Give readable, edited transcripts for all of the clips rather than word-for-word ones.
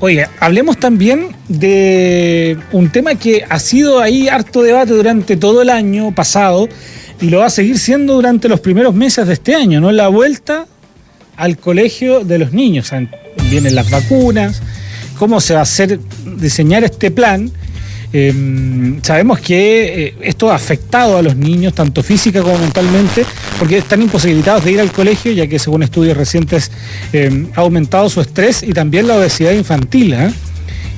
Oye, hablemos también de un tema que ha sido ahí harto debate durante todo el año pasado y lo va a seguir siendo durante los primeros meses de este año, ¿no? La vuelta al colegio de los niños. Vienen las vacunas, cómo se va a hacer, diseñar este plan. Sabemos que esto ha afectado a los niños, tanto física como mentalmente, porque están imposibilitados de ir al colegio, ya que según estudios recientes ha aumentado su estrés y también la obesidad infantil.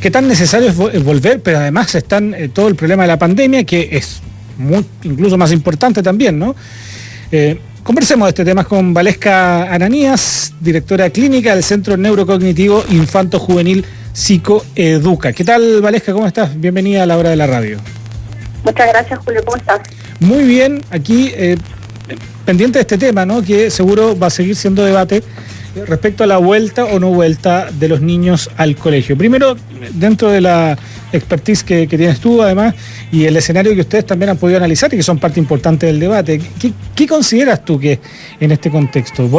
¿Qué tan necesario es volver? Pero además están todo el problema de la pandemia, que es incluso más importante también, ¿no? Conversemos de este tema con Valesca Ananías, directora clínica del Centro Neurocognitivo Infanto Juvenil Psicoeduca. ¿Qué tal, Valesca? ¿Cómo estás? Bienvenida a La Hora de la Radio. Muchas gracias, Julio. ¿Cómo estás? Muy bien, aquí pendiente de este tema, ¿no? Que seguro va a seguir siendo debate respecto a la vuelta o no vuelta de los niños al colegio. Primero, dentro de la expertise que tienes tú, además, y el escenario que ustedes también han podido analizar y que son parte importante del debate, ¿qué consideras tú que en este contexto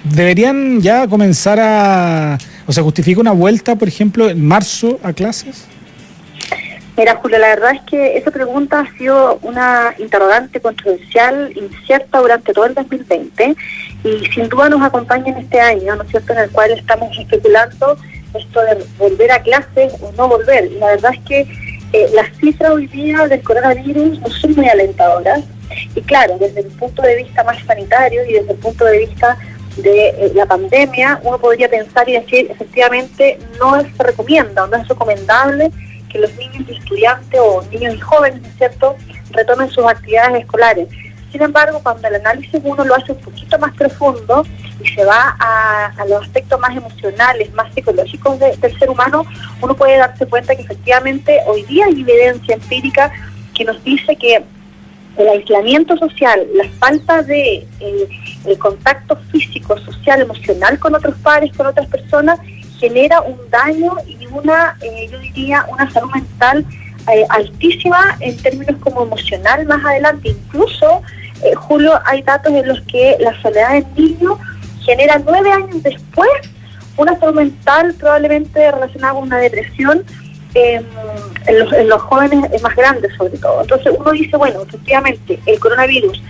deberían ya comenzar o se justifica una vuelta, por ejemplo, en marzo a clases? Mira, Julio, la verdad es que esa pregunta ha sido una interrogante controversial, incierta durante todo el 2020 y sin duda nos acompaña en este año, ¿no es cierto?, en el cual estamos especulando esto de volver a clases o no volver. Y la verdad es que las cifras hoy día del coronavirus no son muy alentadoras y claro, desde el punto de vista más sanitario y desde el punto de vista de la pandemia, uno podría pensar y decir, efectivamente, no se recomienda o no es recomendable que los niños y estudiantes o niños y jóvenes, ¿no es cierto?, retomen sus actividades escolares. Sin embargo, cuando el análisis uno lo hace un poquito más profundo y se va a los aspectos más emocionales, más psicológicos del ser humano, uno puede darse cuenta que efectivamente hoy día hay evidencia empírica que nos dice que el aislamiento social, la falta de el contacto físico, social, emocional con otros pares, con otras personas, genera un daño y yo diría, una salud mental altísima en términos como emocional más adelante. Incluso, Julio, hay datos en los que la soledad del niño genera 9 años después una salud mental probablemente relacionada con una depresión en los jóvenes más grandes sobre todo. Entonces uno dice, bueno, efectivamente el coronavirus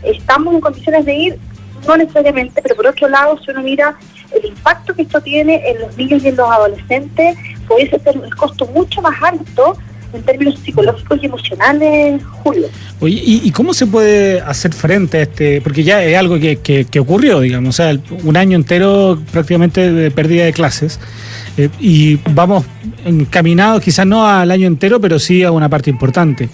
estamos en condiciones de ir, no necesariamente, pero por otro lado, si uno mira el impacto que esto tiene en los niños y en los adolescentes, puede ser un costo mucho más alto en términos psicológicos y emocionales, Julio. Oye, ¿y cómo se puede hacer frente a este? Porque ya es algo que ocurrió, digamos, o sea, un año entero prácticamente de pérdida de clases, y vamos encaminados quizás no al año entero, pero sí a una parte importante.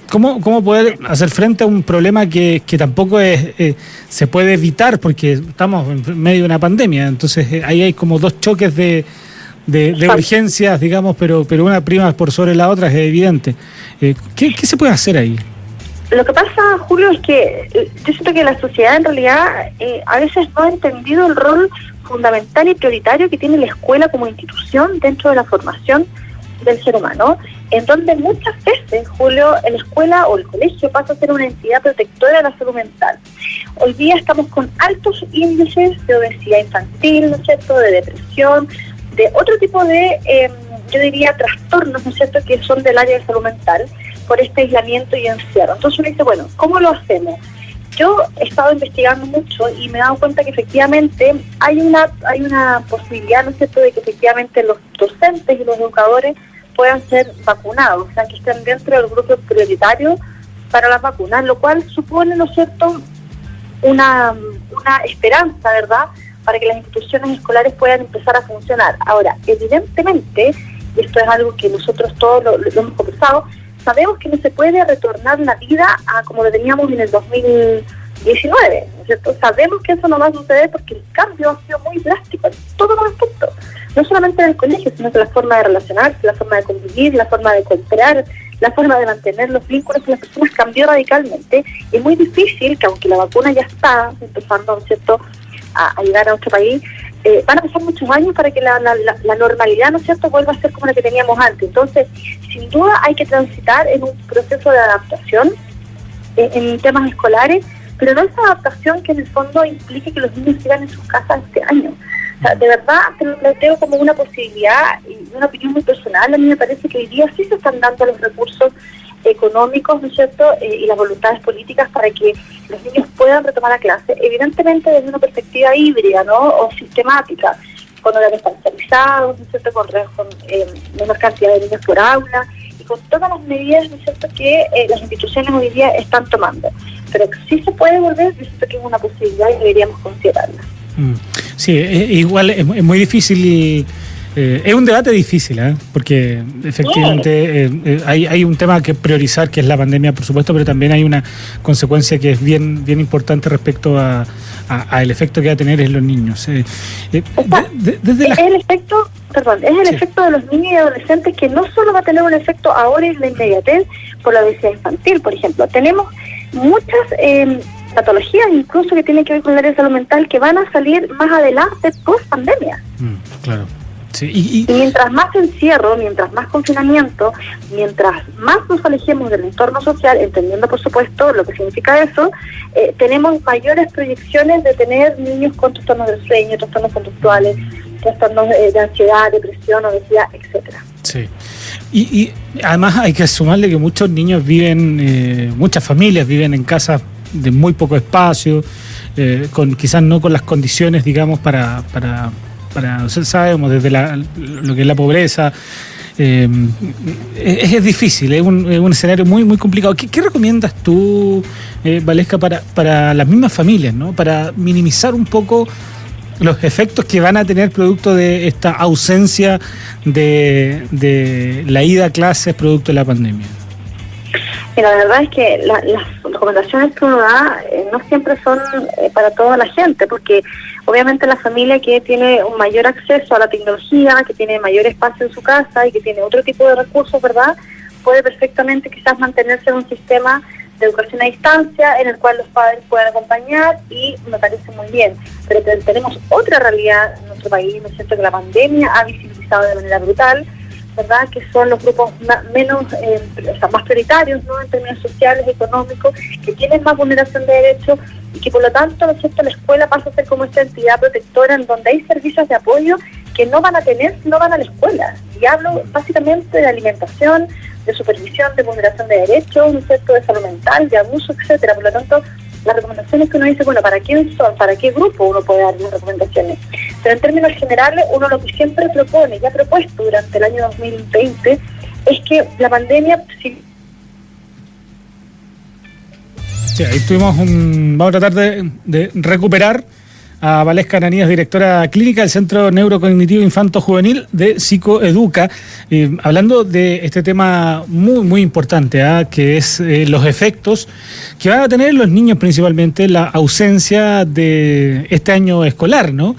¿Cómo poder hacer frente a un problema que tampoco se puede evitar porque estamos en medio de una pandemia? Entonces ahí hay como dos choques de urgencias, digamos, pero una prima por sobre la otra, es evidente. ¿Qué se puede hacer ahí? Lo que pasa, Julio, es que yo siento que la sociedad en realidad a veces no ha entendido el rol fundamental y prioritario que tiene la escuela como institución dentro de la formación del ser humano, en donde muchas veces, Julio, la escuela o el colegio pasa a ser una entidad protectora de la salud mental. Hoy día estamos con altos índices de obesidad infantil, ¿no es cierto?, de depresión, de otro tipo de, yo diría, trastornos, ¿no es cierto?, que son del área de salud mental, por este aislamiento y encierro. Entonces uno dice, bueno, ¿cómo lo hacemos? Yo he estado investigando mucho y me he dado cuenta que efectivamente hay una posibilidad, ¿no es cierto?, de que efectivamente los docentes y los educadores puedan ser vacunados, o sea, que estén dentro del grupo prioritario para las vacunas, lo cual supone, ¿no es cierto?, una esperanza, ¿verdad?, para que las instituciones escolares puedan empezar a funcionar. Ahora, evidentemente, y esto es algo que nosotros todos lo hemos conversado, sabemos que no se puede retornar la vida a como lo teníamos en el 2019, ¿no es cierto? Sabemos que eso no va a suceder porque el cambio ha sido muy drástico en todos los aspectos, no solamente en el colegio, sino que la forma de relacionarse, la forma de convivir, la forma de comprar, la forma de mantener los vínculos con las personas cambió radicalmente. Y es muy difícil que, aunque la vacuna ya está empezando, ¿no es cierto?, a llegar a nuestro país, van a pasar muchos años para que la normalidad, ¿no es cierto?, vuelva a ser como la que teníamos antes. Entonces, sin duda hay que transitar en un proceso de adaptación en temas escolares, pero no esa adaptación que en el fondo implique que los niños sigan en sus casas este año, O sea, de verdad te lo planteo como una posibilidad y una opinión muy personal. A mí me parece que hoy día sí se están dando los recursos económicos, ¿no es cierto?, y las voluntades políticas para que los niños puedan retomar la clase, evidentemente desde una perspectiva híbrida, ¿no?, o sistemática, con horarios parcializados, ¿no es cierto?, con menor cantidad de niños por aula, y con todas las medidas, ¿no es cierto?, que las instituciones hoy día están tomando. Pero sí se puede volver, yo siento que es una posibilidad y deberíamos considerarla. Sí, igual es muy difícil. Es un debate difícil, porque efectivamente hay un tema que priorizar, que es la pandemia, por supuesto, pero también hay una consecuencia que es bien importante respecto al efecto que va a tener en los niños. Es el efecto de los niños y adolescentes, que no solo va a tener un efecto ahora en la inmediatez por la obesidad infantil, por ejemplo. Tenemos muchas patologías incluso que tienen que ver con el área de salud mental que van a salir más adelante post pandemia. Claro. Sí, y mientras más encierro, mientras más confinamiento, mientras más nos alejemos del entorno social, entendiendo por supuesto lo que significa eso, tenemos mayores proyecciones de tener niños con trastornos del sueño, trastornos conductuales, trastornos de ansiedad, depresión, obesidad, etcétera. Sí. Y además hay que sumarle que muchos niños viven, muchas familias viven en casas de muy poco espacio, quizás no con las condiciones, digamos, para sabemos, desde lo que es la pobreza, es difícil, es un escenario muy complicado. ¿Qué recomiendas tú, Valesca, para las mismas familias, ¿no?, para minimizar un poco los efectos que van a tener producto de esta ausencia de la ida a clases producto de la pandemia? La verdad es que las recomendaciones que uno da no siempre son para toda la gente, porque obviamente la familia que tiene un mayor acceso a la tecnología, que tiene mayor espacio en su casa y que tiene otro tipo de recursos, ¿verdad?, puede perfectamente quizás mantenerse en un sistema de educación a distancia en el cual los padres puedan acompañar, y me parece muy bien. Pero tenemos otra realidad en nuestro país, ¿no es cierto?, que la pandemia ha visibilizado de manera brutal, ¿verdad?, que son los grupos más prioritarios, ¿no?, en términos sociales, económicos, que tienen más vulneración de derechos, y que por lo tanto, ¿no es cierto?, la escuela pasa a ser como esta entidad protectora en donde hay servicios de apoyo que no van a tener si no van a la escuela. Y hablo básicamente de alimentación, de supervisión, de vulneración de derechos, ¿no es cierto?, de salud mental, de abuso, etcétera. Por lo tanto, las recomendaciones que uno dice, bueno, ¿para quién son? ¿Para qué grupo uno puede dar las recomendaciones? Pero en términos generales, uno lo que siempre propone, y ha propuesto durante el año 2020, es que la pandemia... Sí, ahí vamos a tratar de recuperar a Valesca Ananías, directora clínica del Centro Neurocognitivo Infanto-Juvenil de Psicoeduca, hablando de este tema muy importante, que es los efectos que van a tener los niños, principalmente la ausencia de este año escolar, ¿no?,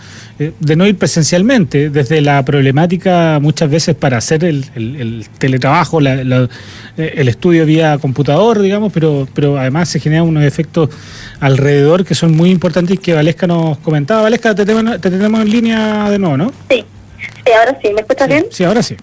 de no ir presencialmente, desde la problemática muchas veces para hacer el teletrabajo, el estudio vía computador, digamos, pero además se generan unos efectos alrededor que son muy importantes y que Valesca nos comentaba. Valesca, te tenemos en línea de nuevo, ¿no? Sí, ahora sí. ¿Me escuchas bien? Sí, ahora sí.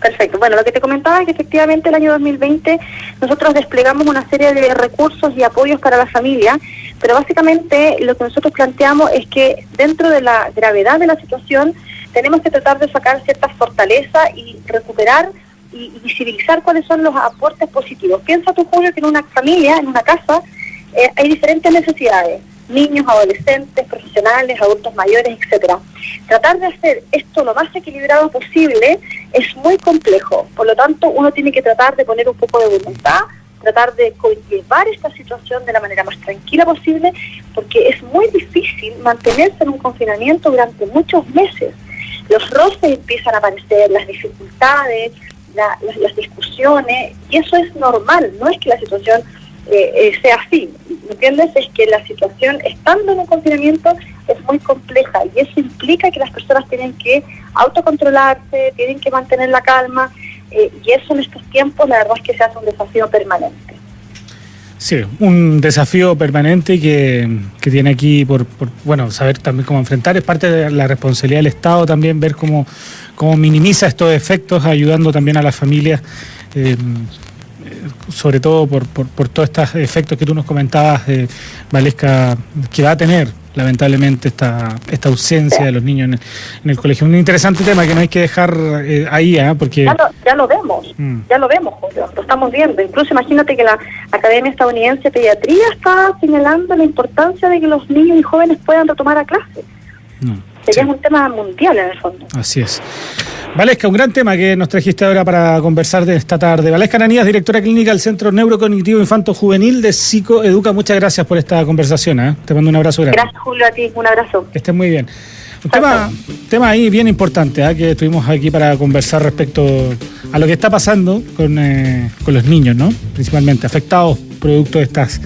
Perfecto. Bueno, lo que te comentaba es que efectivamente el año 2020 nosotros desplegamos una serie de recursos y apoyos para la familia, pero básicamente lo que nosotros planteamos es que dentro de la gravedad de la situación tenemos que tratar de sacar ciertas fortalezas y recuperar y visibilizar cuáles son los aportes positivos. Piensa tú, Julio, que en una familia, en una casa, hay diferentes necesidades: niños, adolescentes, profesionales, adultos mayores, etcétera. Tratar de hacer esto lo más equilibrado posible es muy complejo. Por lo tanto, uno tiene que tratar de poner un poco de voluntad, tratar de llevar esta situación de la manera más tranquila posible, porque es muy difícil mantenerse en un confinamiento durante muchos meses. Los roces empiezan a aparecer, las dificultades, las discusiones, y eso es normal, no es que la situación sea así, ¿me entiendes? Es que la situación, estando en un confinamiento, es muy compleja, y eso implica que las personas tienen que autocontrolarse, tienen que mantener la calma, y eso en estos tiempos la verdad es que se hace un desafío permanente. Sí, un desafío permanente que tiene aquí por saber también cómo enfrentar. Es parte de la responsabilidad del Estado también ver cómo minimiza estos efectos, ayudando también a las familias, sobre todo por todos estos efectos que tú nos comentabas, Valesca, que va a tener lamentablemente esta ausencia de los niños en el colegio. Un interesante tema que no hay que dejar ahí, porque... Ya lo vemos, Julio, lo estamos viendo. Incluso imagínate que la Academia Estadounidense de Pediatría está señalando la importancia de que los niños y jóvenes puedan retomar a clase. Sería un tema mundial en el fondo. Así es. Valesca, un gran tema que nos trajiste ahora para conversar de esta tarde. Valesca Ananías, directora clínica del Centro Neurocognitivo Infanto Juvenil de Psicoeduca. Muchas gracias por esta conversación. Te mando un abrazo grande. Gracias, Julio, a ti. Un abrazo. Que estés muy bien. Un tema ahí bien importante, que estuvimos aquí para conversar respecto a lo que está pasando con los niños, ¿no? Principalmente afectados producto de estas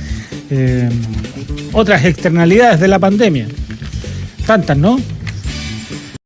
otras externalidades de la pandemia. Tantas, ¿no?